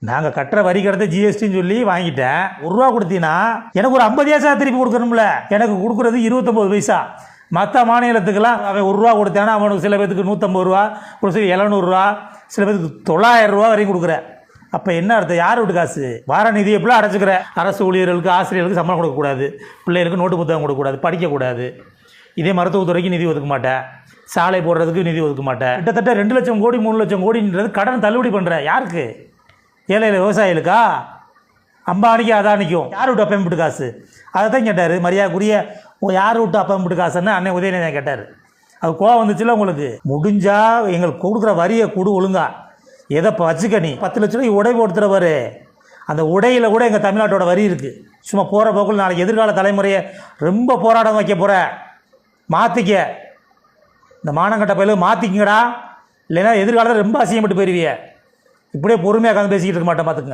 நாங்கள் கட்டுற வரி கடத்த ஜிஎஸ்டின்னு சொல்லி வாங்கிட்டேன். ₹1 கொடுத்தீங்கன்னா எனக்கு ஒரு 50 பைசா திருப்பி கொடுக்கணும்ல. எனக்கு கொடுக்குறது 29 பைசா. மற்ற மாநிலத்துக்கெல்லாம் அவன் ₹1 கொடுத்தானா அவனுக்கு சில பேருக்கு ₹150, ஒரு சில ₹700, சில பேருக்கு ₹900 வரைக்கும் கொடுக்குற. அப்போ என்ன அர்த்தம்? யார் விட்டு காசு? வார நிதி எப்படிலாம் அடைச்சிக்கிற? அரசு ஊழியர்களுக்கு ஆசிரியர்களுக்கு சம்பளம் கொடுக்கக்கூடாது, பிள்ளைகளுக்கு நோட்டு புத்தகம் கொடுக்கக்கூடாது, படிக்கக்கூடாது. இதே மருத்துவத்துறைக்கு நிதி ஒதுக்க மாட்டேன், சாலை போடுறதுக்கு நிதி ஒதுக்க மாட்டேன். கிட்டத்தட்ட 2 லட்சம் கோடி 3 லட்சம் கோடின்றது கடன் தள்ளுபடி பண்ணுற. யாருக்கு? ஏழை விவசாயிகளுக்கா? அம்பானிக்கு அதானிக்கும். யார் விட்டு அப்பம் விட்டு காசு? அதை தான் கேட்டார் மரியாதைக்குரிய. யார் விட்டு அப்பம் விட்டு காசுன்னு அண்ணன் உதயநிதி தான் கேட்டார். அது கோவம் வந்துச்சுல உங்களுக்கு. முடிஞ்சால் எங்களுக்கு கொடுக்குற வரியை கொடு ஒழுங்கா. எதை வச்சுக்க நீ 10 லட்ச ரூபாய்க்கு உடை போடுத்துறவாரு. அந்த உடையில் கூட எங்கள் தமிழ்நாட்டோட வரி இருக்குது. சும்மா போகிற போக்கில் நாளைக்கு எதிர்கால தலைமுறையை ரொம்ப போராட்டம் வைக்க போகிற. மாற்றிக்க, இந்த மானங்கட்ட பயிலும் மாற்றிக்கிங்கடா. இல்லைன்னா எதிர்காலத்தில் ரொம்ப அசிங்கப்பட்டு போயிருவிய. இப்படியே பொறுமையாக உட்காந்து பேசிக்கிட்டு இருக்க மாட்டேன், பார்த்துக்குங்க.